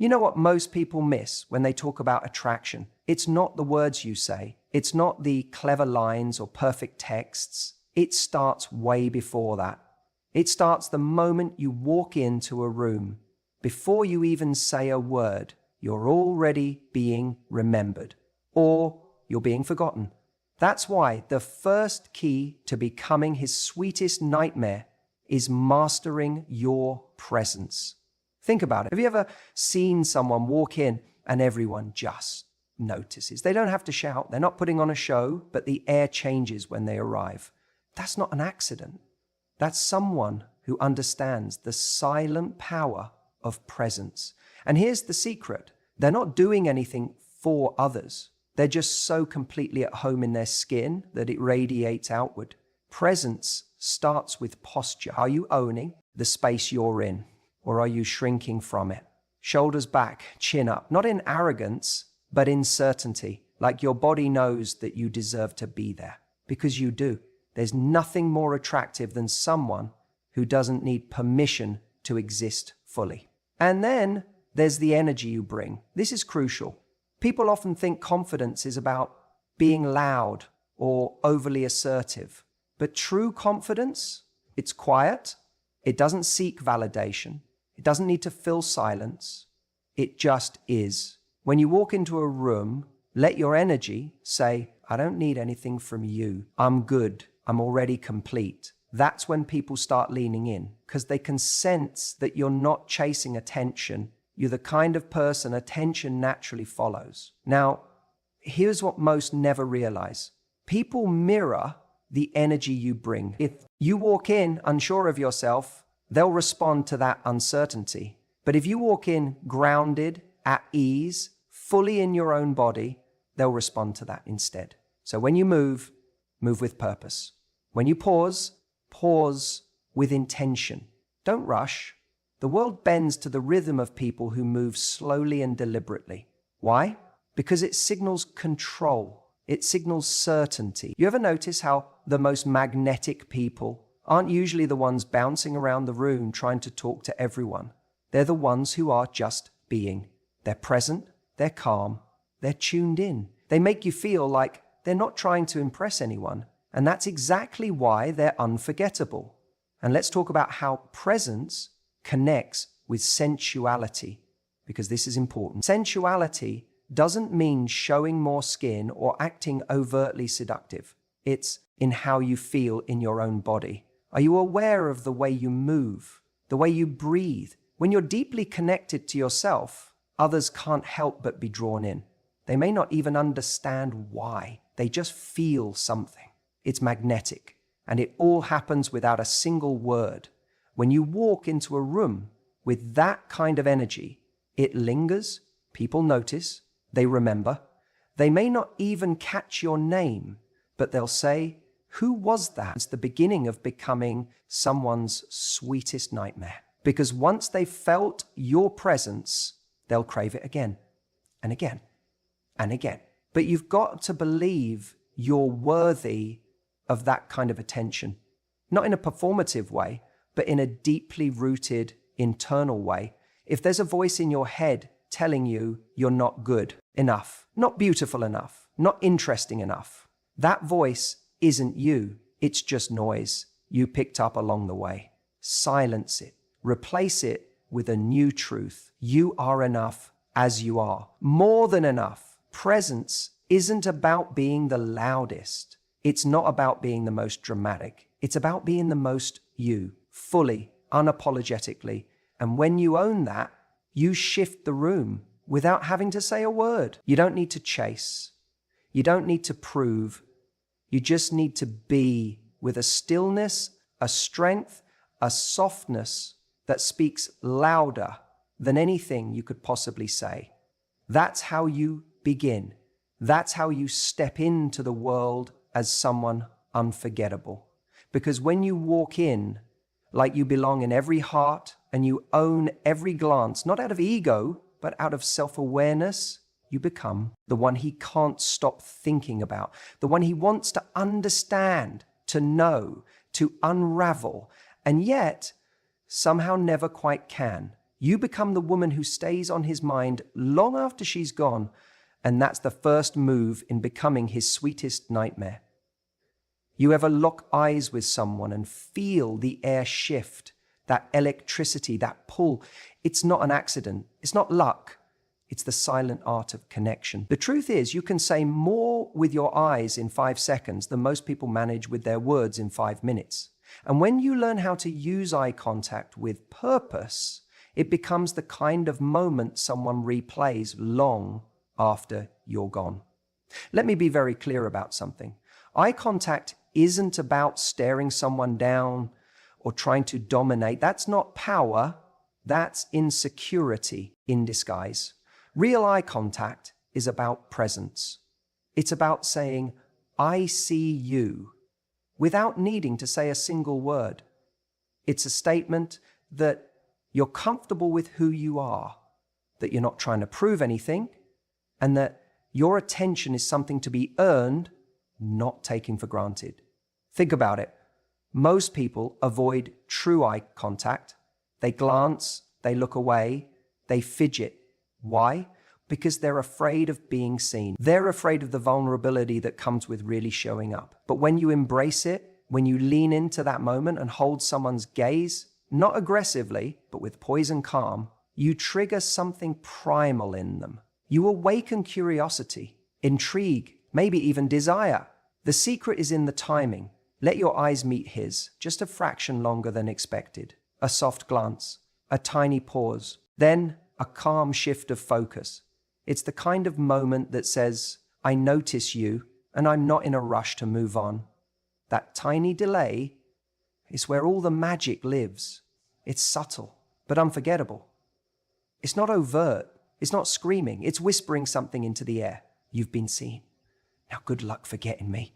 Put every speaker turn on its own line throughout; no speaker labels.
You know what most people miss when they talk about attraction? It's not the words you say. It's not the clever lines or perfect texts. It starts way before that. It starts the moment you walk into a room. Before you even say a word, you're already being remembered, or you're being forgotten. That's why the first key to becoming his sweetest nightmare is mastering your presence. Think about it. Have you ever seen someone walk in and everyone just notices? They don't have to shout. They're not putting on a show, but the air changes when they arrive. That's not an accident. That's someone who understands the silent power of presence. And here's the secret. They're not doing anything for others. They're just so completely at home in their skin that it radiates outward. Presence starts with posture. Are you owning the space you're in, or are you shrinking from it? Shoulders back, chin up, not in arrogance, but in certainty, like your body knows that you deserve to be there, because you do. There's nothing more attractive than someone who doesn't need permission to exist fully. And then there's the energy you bring. This is crucial. People often think confidence is about being loud or overly assertive. But true confidence, it's quiet. It doesn't seek validation. It doesn't need to fill silence. It just is. When you walk into a room, let your energy say, I don't need anything from you. I'm good. I'm already complete. That's when people start leaning in, because they can sense that you're not chasing attention. You're the kind of person attention naturally follows. Now, here's what most never realize. People mirror the energy you bring. If you walk in unsure of yourself, they'll respond to that uncertainty. But if you walk in grounded, at ease, fully in your own body, they'll respond to that instead. So when you move, move with purpose. When you pause, pause with intention. Don't rush. The world bends to the rhythm of people who move slowly and deliberately. Why? Because it signals control. It signals certainty. You ever notice how the most magnetic people aren't usually the ones bouncing around the room trying to talk to everyone? They're the ones who are just being. They're present, they're calm, they're tuned in. They make you feel like they're not trying to impress anyone. And that's exactly why they're unforgettable. And let's talk about how presence connects with sensuality, because this is important. Sensuality doesn't mean showing more skin or acting overtly seductive. It's in how you feel in your own body. Are you aware of the way you move, the way you breathe? When you're deeply connected to yourself, others can't help but be drawn in. They may not even understand why. They just feel something. It's magnetic, and it all happens without a single word. When you walk into a room with that kind of energy, it lingers, people notice, they remember. They may not even catch your name, but they'll say, who was that? It's the beginning of becoming someone's sweetest nightmare. Because once they've felt your presence, they'll crave it again, and again, and again. But you've got to believe you're worthy of that kind of attention. Not in a performative way, but in a deeply rooted internal way. If there's a voice in your head telling you you're not good enough, not beautiful enough, not interesting enough, that voice isn't you. It's just noise you picked up along the way. Silence it. Replace it with a new truth. You are enough as you are. More than enough. Presence isn't about being the loudest. It's not about being the most dramatic. It's about being the most you, fully, unapologetically. And when you own that, you shift the room without having to say a word. You don't need to chase. You don't need to prove. You just need to be with a stillness, a strength, a softness that speaks louder than anything you could possibly say. That's how you begin. That's how you step into the world as someone unforgettable. Because when you walk in like you belong in every heart and you own every glance, not out of ego, but out of self-awareness, you become the one he can't stop thinking about, the one he wants to understand, to know, to unravel, and yet somehow never quite can. You become the woman who stays on his mind long after she's gone, and that's the first move in becoming his sweetest nightmare. You ever lock eyes with someone and feel the air shift, that electricity, that pull? It's not an accident. It's not luck. It's the silent art of connection. The truth is, you can say more with your eyes in 5 seconds than most people manage with their words in 5 minutes. And when you learn how to use eye contact with purpose, it becomes the kind of moment someone replays long after you're gone. Let me be very clear about something. Eye contact isn't about staring someone down or trying to dominate. That's not power. That's insecurity in disguise. Real eye contact is about presence. It's about saying, I see you, without needing to say a single word. It's a statement that you're comfortable with who you are, that you're not trying to prove anything, and that your attention is something to be earned, not taken for granted. Think about it. Most people avoid true eye contact. They glance, they look away, they fidget. Why? Because they're afraid of being seen. They're afraid of the vulnerability that comes with really showing up. But when you embrace it, when you lean into that moment and hold someone's gaze, not aggressively, but with poise and calm, you trigger something primal in them. You awaken curiosity, intrigue, maybe even desire. The secret is in the timing. Let your eyes meet his, just a fraction longer than expected. A soft glance, a tiny pause, then a calm shift of focus. It's the kind of moment that says, I notice you, and I'm not in a rush to move on. That tiny delay is where all the magic lives. It's subtle, but unforgettable. It's not overt. It's not screaming. It's whispering something into the air. You've been seen. Now good luck forgetting me.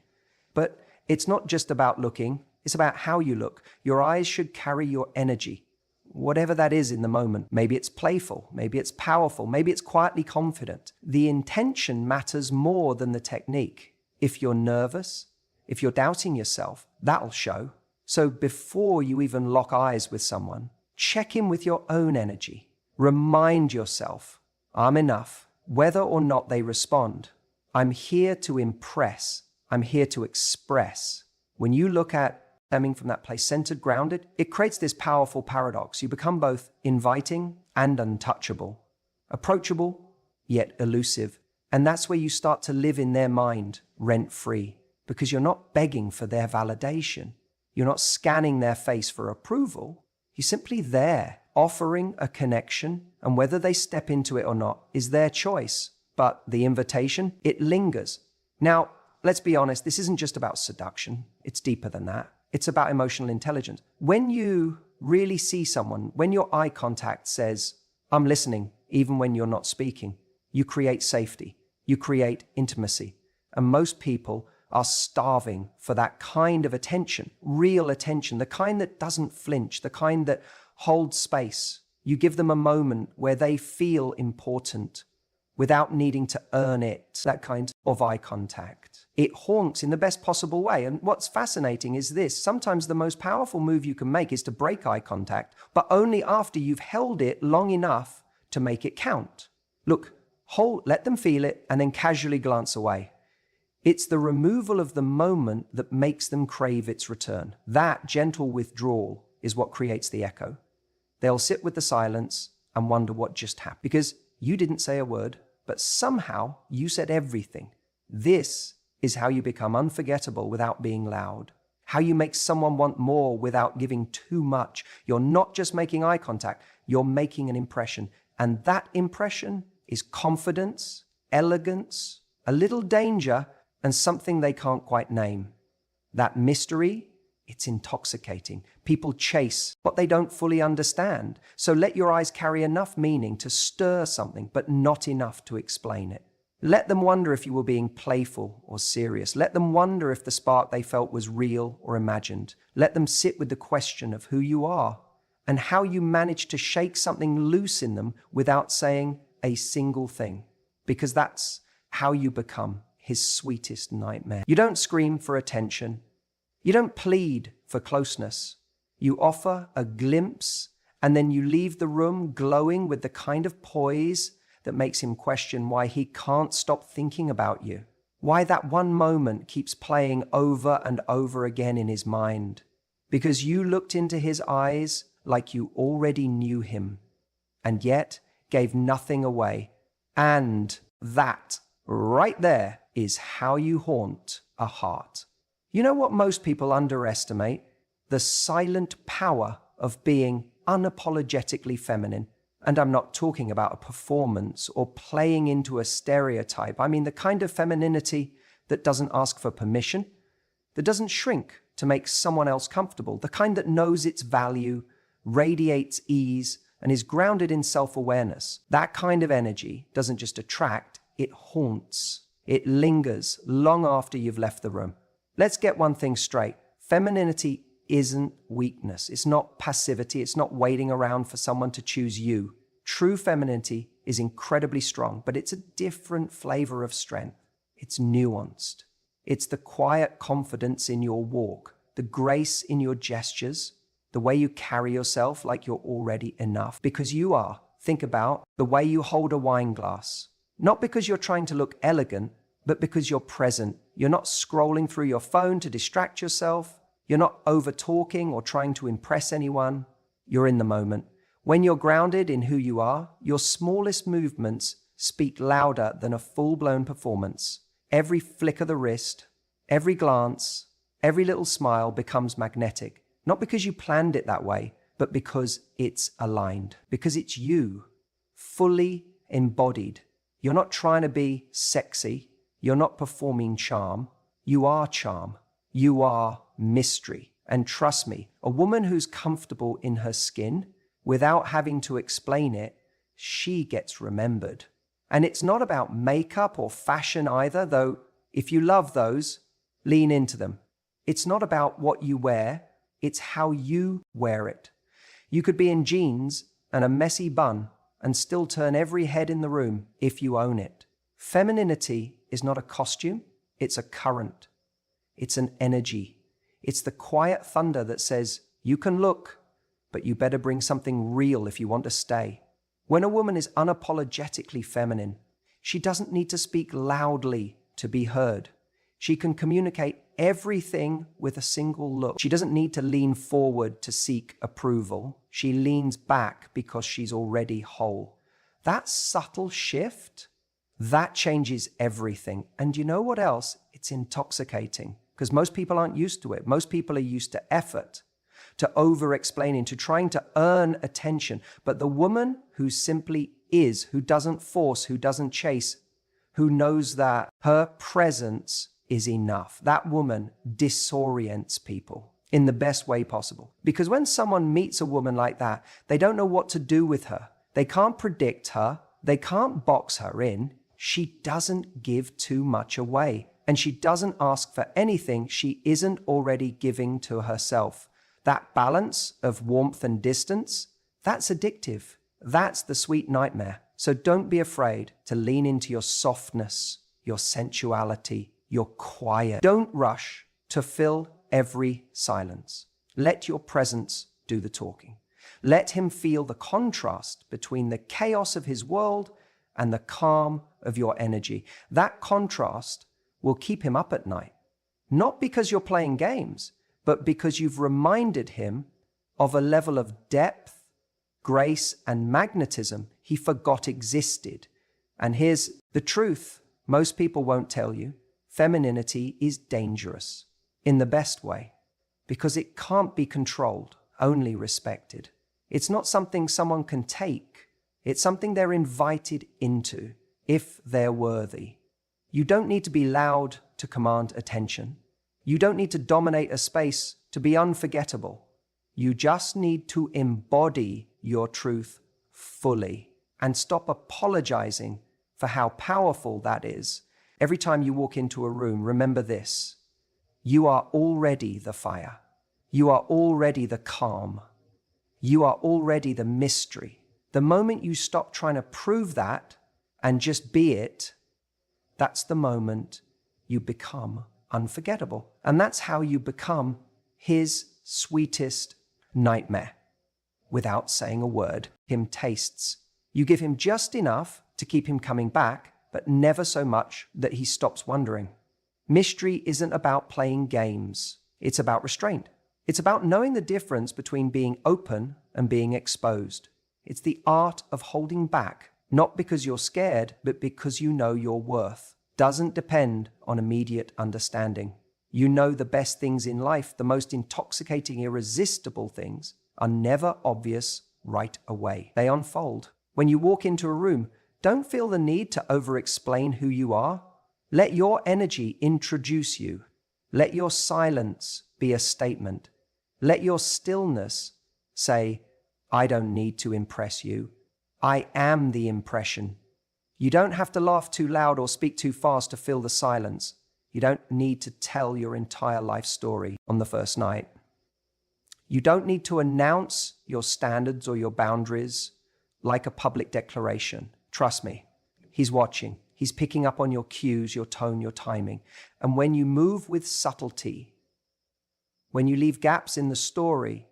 But it's not just about looking. It's about how you look. Your eyes should carry your energy, whatever that is in the moment. Maybe it's playful, maybe it's powerful, maybe it's quietly confident. The intention matters more than the technique. If you're nervous, if you're doubting yourself, that'll show. So before you even lock eyes with someone, check in with your own energy. Remind yourself, I'm enough, whether or not they respond. I'm here to impress. I'm here to express. When you look at stemming from that place, centered, grounded, it creates this powerful paradox. You become both inviting and untouchable, approachable, yet elusive. And that's where you start to live in their mind rent-free, because you're not begging for their validation. You're not scanning their face for approval. You're simply there, offering a connection, and whether they step into it or not is their choice. But the invitation, it lingers. Now, let's be honest, this isn't just about seduction. It's deeper than that. It's about emotional intelligence. When you really see someone, when your eye contact says, I'm listening, even when you're not speaking, you create safety, you create intimacy. And most people are starving for that kind of attention, real attention, the kind that doesn't flinch, the kind that holds space. You give them a moment where they feel important without needing to earn it, that kind of eye contact. It haunts in the best possible way. And what's fascinating is this. Sometimes the most powerful move you can make is to break eye contact, but only after you've held it long enough to make it count. Look, let them feel it, and then casually glance away. It's the removal of the moment that makes them crave its return. That gentle withdrawal is what creates the echo. They'll sit with the silence and wonder what just happened. Because you didn't say a word, but somehow you said everything. This is how you become unforgettable without being loud. How you make someone want more without giving too much. You're not just making eye contact, you're making an impression. And that impression is confidence, elegance, a little danger, and something they can't quite name. That mystery, it's intoxicating. People chase what they don't fully understand. So let your eyes carry enough meaning to stir something, but not enough to explain it. Let them wonder if you were being playful or serious. Let them wonder if the spark they felt was real or imagined. Let them sit with the question of who you are and how you manage to shake something loose in them without saying a single thing. Because that's how you become his sweetest nightmare. You don't scream for attention. You don't plead for closeness. You offer a glimpse and then you leave the room glowing with the kind of poise that makes him question why he can't stop thinking about you, why that one moment keeps playing over and over again in his mind. Because you looked into his eyes like you already knew him, and yet gave nothing away. And that, right there, is how you haunt a heart. You know what most people underestimate? The silent power of being unapologetically feminine. And I'm not talking about a performance or playing into a stereotype. I mean the kind of femininity that doesn't ask for permission, that doesn't shrink to make someone else comfortable, the kind that knows its value, radiates ease, and is grounded in self-awareness. That kind of energy doesn't just attract, it haunts. It lingers long after you've left the room. Let's get one thing straight. Femininity isn't weakness. It's not passivity. It's not waiting around for someone to choose you. True femininity is incredibly strong, but it's a different flavor of strength. It's nuanced. It's the quiet confidence in your walk, the grace in your gestures, the way you carry yourself like you're already enough, because you are. Think about the way you hold a wine glass. Not because you're trying to look elegant, but because you're present. You're not scrolling through your phone to distract yourself. You're not over-talking or trying to impress anyone. You're in the moment. When you're grounded in who you are, your smallest movements speak louder than a full-blown performance. Every flick of the wrist, every glance, every little smile becomes magnetic. Not because you planned it that way, but because it's aligned. Because it's you, fully embodied. You're not trying to be sexy. You're not performing charm. You are charm. You are mystery. And trust me, a woman who's comfortable in her skin, without having to explain it, she gets remembered. And it's not about makeup or fashion either, though if you love those, lean into them. It's not about what you wear, it's how you wear it. You could be in jeans and a messy bun and still turn every head in the room if you own it. Femininity is not a costume, it's a current. It's an energy. It's the quiet thunder that says, you can look, but you better bring something real if you want to stay. When a woman is unapologetically feminine, she doesn't need to speak loudly to be heard. She can communicate everything with a single look. She doesn't need to lean forward to seek approval. She leans back because she's already whole. That subtle shift, that changes everything. And you know what else? It's intoxicating because most people aren't used to it. Most people are used to effort, to over-explaining, to trying to earn attention. But the woman who simply is, who doesn't force, who doesn't chase, who knows that her presence is enough, that woman disorients people in the best way possible. Because when someone meets a woman like that, they don't know what to do with her. They can't predict her. They can't box her in. She doesn't give too much away. And she doesn't ask for anything she isn't already giving to herself. That balance of warmth and distance, that's addictive. That's the sweet nightmare. So don't be afraid to lean into your softness, your sensuality, your quiet. Don't rush to fill every silence. Let your presence do the talking. Let him feel the contrast between the chaos of his world and the calm of your energy. That contrast will keep him up at night. Not because you're playing games, but because you've reminded him of a level of depth, grace, and magnetism he forgot existed. And here's the truth most people won't tell you. Femininity is dangerous in the best way because it can't be controlled, only respected. It's not something someone can take. It's something they're invited into if they're worthy. You don't need to be loud to command attention. You don't need to dominate a space to be unforgettable. You just need to embody your truth fully and stop apologizing for how powerful that is. Every time you walk into a room, remember this. You are already the fire. You are already the calm. You are already the mystery. The moment you stop trying to prove that and just be it, that's the moment you become unforgettable. And that's how you become his sweetest nightmare. without saying a word. Him tastes. You give him just enough to keep him coming back, but never so much that he stops wondering. Mystery isn't about playing games. It's about restraint. It's about knowing the difference between being open and being exposed. It's the art of holding back, not because you're scared, but because you know your worth doesn't depend on immediate understanding. You know the best things in life, the most intoxicating, irresistible things, are never obvious right away. They unfold. When you walk into a room, don't feel the need to over-explain who you are. Let your energy introduce you. Let your silence be a statement. Let your stillness say, I don't need to impress you. I am the impression. You don't have to laugh too loud or speak too fast to fill the silence. You don't need to tell your entire life story on the first night. You don't need to announce your standards or your boundaries like a public declaration. Trust me, he's watching. He's picking up on your cues, your tone, your timing. And when you move with subtlety, when you leave gaps in the story,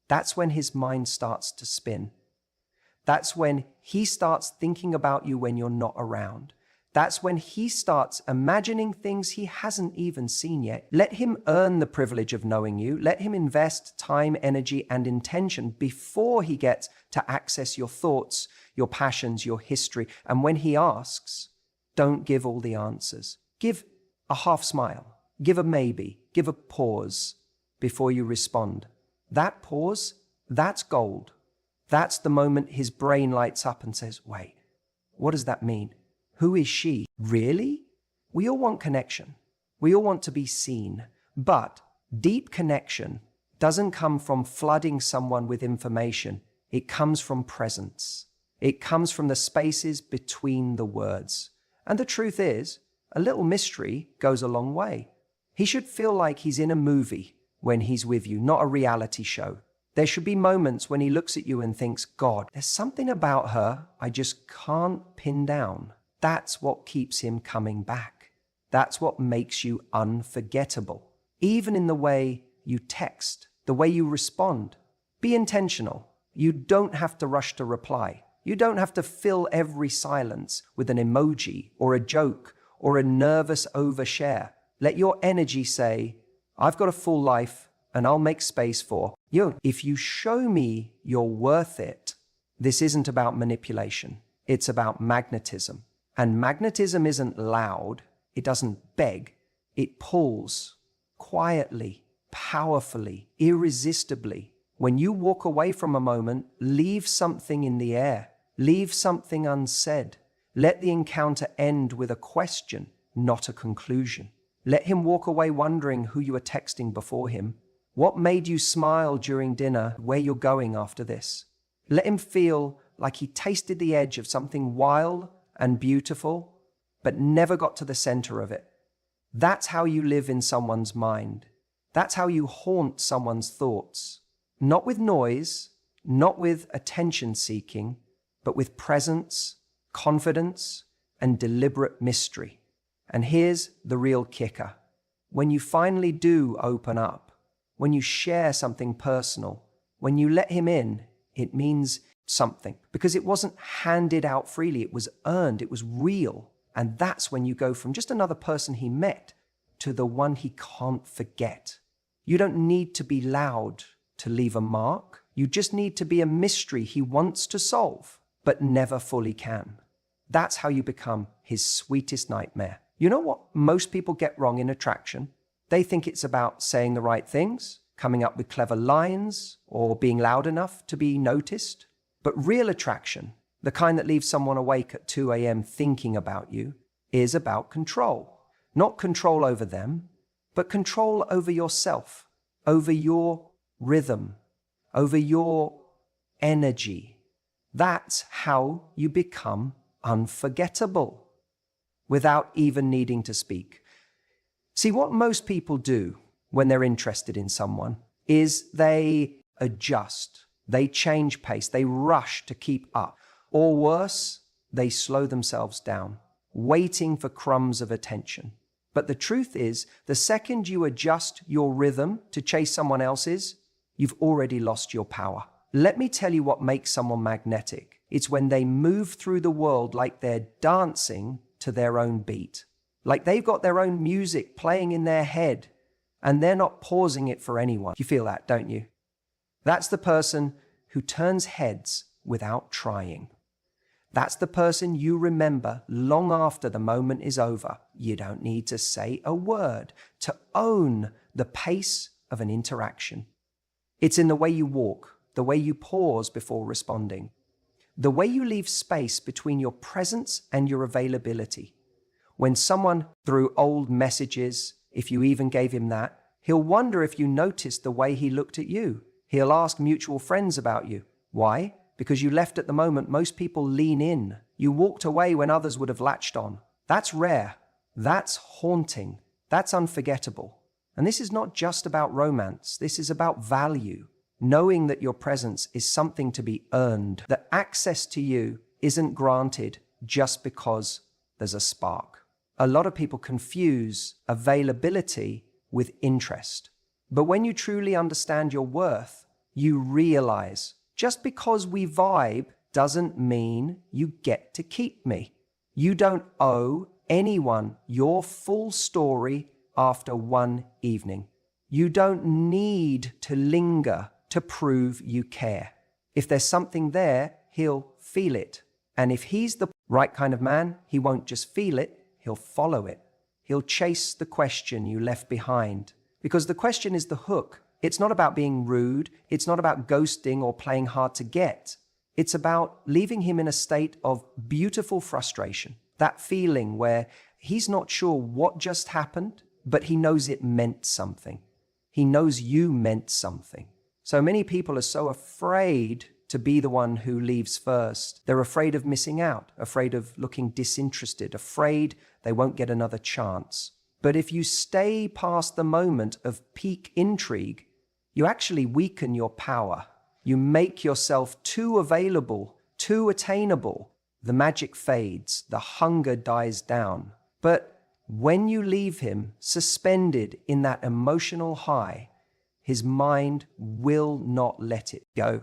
that's when his mind starts to spin. That's when he starts thinking about you when you're not around. That's when he starts imagining things he hasn't even seen yet. Let him earn the privilege of knowing you. Let him invest time, energy, and intention before he gets to access your thoughts, your passions, your history. And when he asks, don't give all the answers. Give a half smile. Give a maybe. Give a pause before you respond. That pause, that's gold. That's the moment his brain lights up and says, wait, what does that mean? Who is she? Really? We all want connection. We all want to be seen. But deep connection doesn't come from flooding someone with information. It comes from presence. It comes from the spaces between the words. And the truth is, a little mystery goes a long way. He should feel like he's in a movie when he's with you, not a reality show. There should be moments when he looks at you and thinks, God, there's something about her I just can't pin down. That's what keeps him coming back. That's what makes you unforgettable. Even in the way you text, the way you respond. Be intentional. You don't have to rush to reply. You don't have to fill every silence with an emoji or a joke or a nervous overshare. Let your energy say, I've got a full life and I'll make space for you. If you show me you're worth it, this isn't about manipulation. It's about magnetism. And magnetism isn't loud. It doesn't beg. It pulls quietly, powerfully, irresistibly. When you walk away from a moment, leave something in the air. Leave something unsaid. Let the encounter end with a question, not a conclusion. Let him walk away wondering who you were texting before him. What made you smile during dinner? Where you're going after this? Let him feel like he tasted the edge of something wild and beautiful, but never got to the center of it. That's how you live in someone's mind. That's how you haunt someone's thoughts. Not with noise, not with attention seeking, but with presence, confidence, and deliberate mystery. And here's the real kicker. When you finally do open up, when you share something personal, when you let him in, it means something, because it wasn't handed out freely. It was earned. It was real. And that's when you go from just another person he met to the one he can't forget. You don't need to be loud to leave a mark. You just need to be a mystery he wants to solve, but never fully can. That's how you become his sweetest nightmare. You know what most people get wrong in attraction? They think it's about saying the right things, coming up with clever lines, or being loud enough to be noticed. But real attraction, the kind that leaves someone awake at 2 a.m. thinking about you, is about control. Not control over them, but control over yourself, over your rhythm, over your energy. That's how you become unforgettable, without even needing to speak. See, what most people do when they're interested in someone is they adjust. They change pace, they rush to keep up. Or worse, they slow themselves down, waiting for crumbs of attention. But the truth is, the second you adjust your rhythm to chase someone else's, you've already lost your power. Let me tell you what makes someone magnetic. It's when they move through the world like they're dancing to their own beat. Like they've got their own music playing in their head and they're not pausing it for anyone. You feel that, don't you? That's the person who turns heads without trying. That's the person you remember long after the moment is over. You don't need to say a word to own the pace of an interaction. It's in the way you walk, the way you pause before responding, the way you leave space between your presence and your availability. When someone, through old messages, if you even gave him that, he'll wonder if you noticed the way he looked at you. He'll ask mutual friends about you. Why? Because you left at the moment most people lean in. You walked away when others would have latched on. That's rare. That's haunting. That's unforgettable. And this is not just about romance. This is about value. Knowing that your presence is something to be earned, that access to you isn't granted just because there's a spark. A lot of people confuse availability with interest. But when you truly understand your worth, you realize just because we vibe doesn't mean you get to keep me. You don't owe anyone your full story after one evening. You don't need to linger to prove you care. If there's something there, he'll feel it. And if he's the right kind of man, he won't just feel it, he'll follow it. He'll chase the question you left behind. Because the question is the hook. It's not about being rude. It's not about ghosting or playing hard to get. It's about leaving him in a state of beautiful frustration. That feeling where he's not sure what just happened, but he knows it meant something. He knows you meant something. So many people are so afraid to be the one who leaves first. They're afraid of missing out, afraid of looking disinterested, afraid they won't get another chance. But if you stay past the moment of peak intrigue, you actually weaken your power. You make yourself too available, too attainable. The magic fades, the hunger dies down. But when you leave him suspended in that emotional high, his mind will not let it go.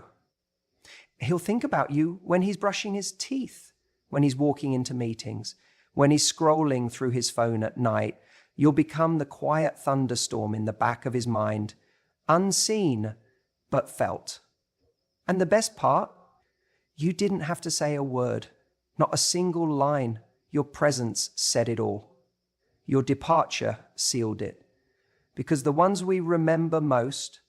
He'll think about you when he's brushing his teeth, when he's walking into meetings, when he's scrolling through his phone at night. You'll become the quiet thunderstorm in the back of his mind, unseen but felt. And the best part, you didn't have to say a word, not a single line. Your presence said it all. Your departure sealed it. Because the ones we remember most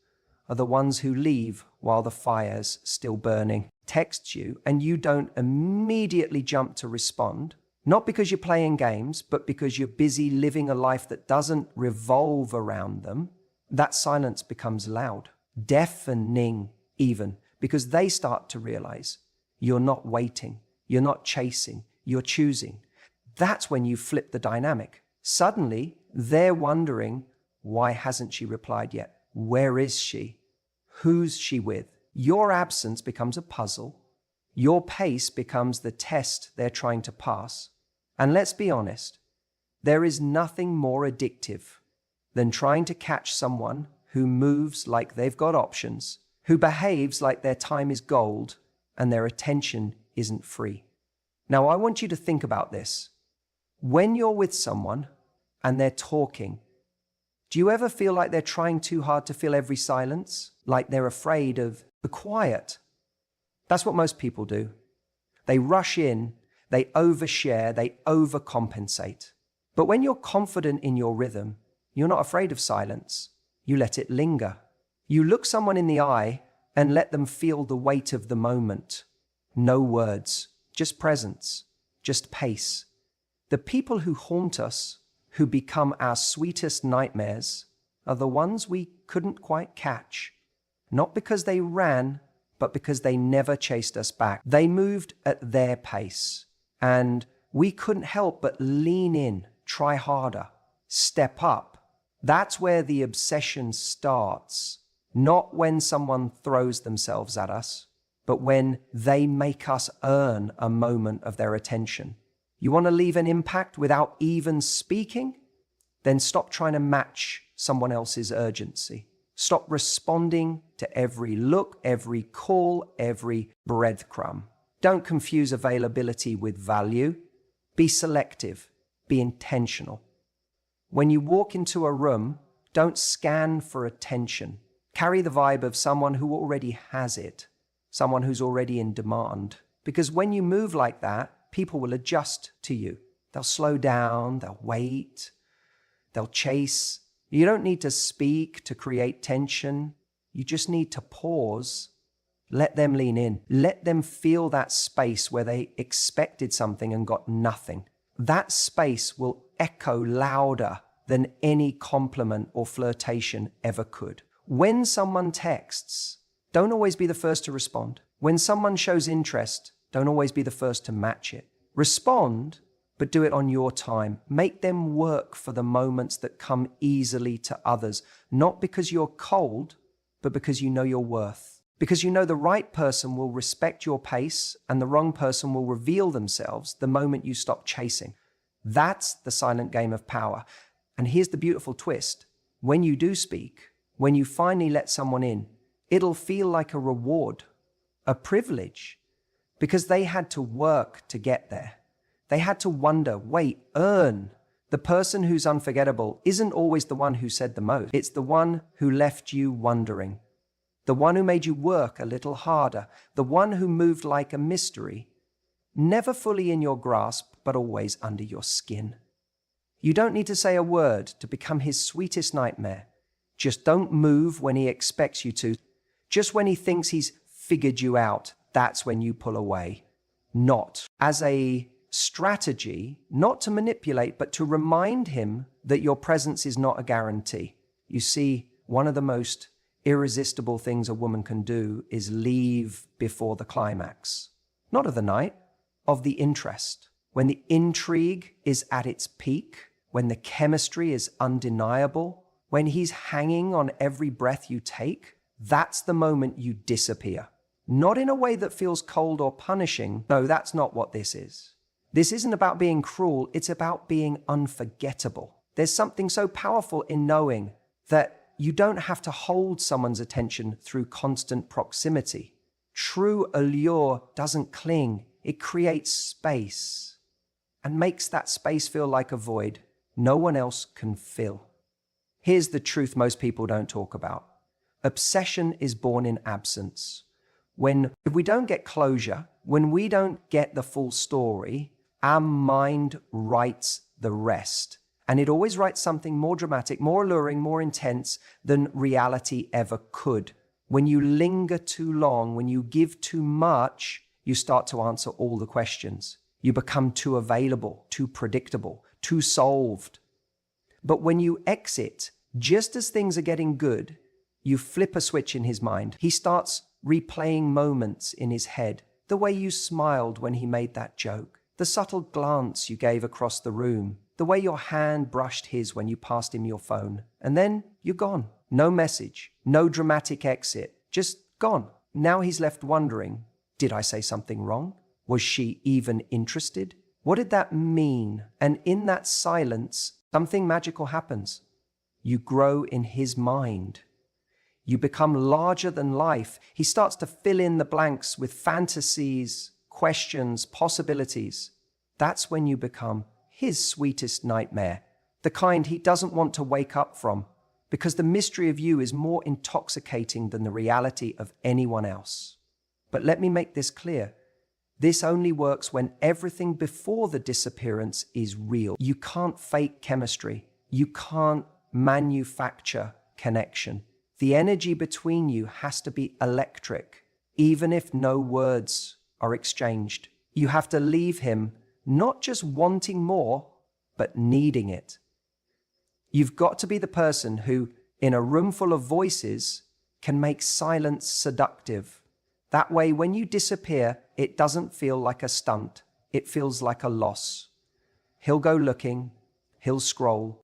are the ones who leave while the fire's still burning. Texts you and you don't immediately jump to respond, not because you're playing games, but because you're busy living a life that doesn't revolve around them. That silence becomes loud, deafening even, because they start to realize you're not waiting, you're not chasing, you're choosing. That's when you flip the dynamic. Suddenly, they're wondering, why hasn't she replied yet? Where is she? Who's she with? Your absence becomes a puzzle. Your pace becomes the test they're trying to pass. And let's be honest, there is nothing more addictive than trying to catch someone who moves like they've got options, who behaves like their time is gold and their attention isn't free. Now, I want you to think about this. When you're with someone and they're talking, do you ever feel like they're trying too hard to fill every silence? Like they're afraid of the quiet? That's what most people do. They rush in, they overshare, they overcompensate. But when you're confident in your rhythm, you're not afraid of silence. You let it linger. You look someone in the eye and let them feel the weight of the moment. No words, just presence, just pace. The people who haunt us, who become our sweetest nightmares, are the ones we couldn't quite catch. Not because they ran, but because they never chased us back. They moved at their pace, and we couldn't help but lean in, try harder, step up. That's where the obsession starts. Not when someone throws themselves at us, but when they make us earn a moment of their attention. You want to leave an impact without even speaking? Then stop trying to match someone else's urgency. Stop responding to every look, every call, every breadcrumb. Don't confuse availability with value. Be selective. Be intentional. When you walk into a room, don't scan for attention. Carry the vibe of someone who already has it, someone who's already in demand. Because when you move like that, people will adjust to you. They'll slow down, they'll wait, they'll chase. You don't need to speak to create tension. You just need to pause. Let them lean in. Let them feel that space where they expected something and got nothing. That space will echo louder than any compliment or flirtation ever could. When someone texts, don't always be the first to respond. When someone shows interest, don't always be the first to match it. Respond, but do it on your time. Make them work for the moments that come easily to others, not because you're cold, but because you know your worth. Because you know the right person will respect your pace and the wrong person will reveal themselves the moment you stop chasing. That's the silent game of power. And here's the beautiful twist. When you do speak, when you finally let someone in, it'll feel like a reward, a privilege, because they had to work to get there. They had to wonder, wait, earn. The person who's unforgettable isn't always the one who said the most. It's the one who left you wondering. The one who made you work a little harder. The one who moved like a mystery. Never fully in your grasp, but always under your skin. You don't need to say a word to become his sweetest nightmare. Just don't move when he expects you to. Just when he thinks he's figured you out, that's when you pull away. Not as a strategy, not to manipulate, but to remind him that your presence is not a guarantee. You see, one of the most irresistible things a woman can do is leave before the climax. Not of the night, of the interest. When the intrigue is at its peak, when the chemistry is undeniable, when he's hanging on every breath you take, that's the moment you disappear. Not in a way that feels cold or punishing. No, that's not what this is. This isn't about being cruel, it's about being unforgettable. There's something so powerful in knowing that you don't have to hold someone's attention through constant proximity. True allure doesn't cling, it creates space and makes that space feel like a void no one else can fill. Here's the truth most people don't talk about. Obsession is born in absence. If we don't get closure, when we don't get the full story, our mind writes the rest. And it always writes something more dramatic, more alluring, more intense than reality ever could. When you linger too long, when you give too much, you start to answer all the questions. You become too available, too predictable, too solved. But when you exit, just as things are getting good, you flip a switch in his mind. He starts replaying moments in his head. The way you smiled when he made that joke. The subtle glance you gave across the room. The way your hand brushed his when you passed him your phone. And then you're gone. No message. No dramatic exit. Just gone. Now he's left wondering, did I say something wrong? Was she even interested? What did that mean? And in that silence, something magical happens. You grow in his mind. You become larger than life. He starts to fill in the blanks with fantasies, questions, possibilities. That's when you become his sweetest nightmare, the kind he doesn't want to wake up from, because the mystery of you is more intoxicating than the reality of anyone else. But let me make this clear. This only works when everything before the disappearance is real. You can't fake chemistry. You can't manufacture connection. The energy between you has to be electric, even if no words are exchanged. You have to leave him not just wanting more, but needing it. You've got to be the person who, in a room full of voices, can make silence seductive. That way, when you disappear, it doesn't feel like a stunt. It feels like a loss. He'll go looking, he'll scroll,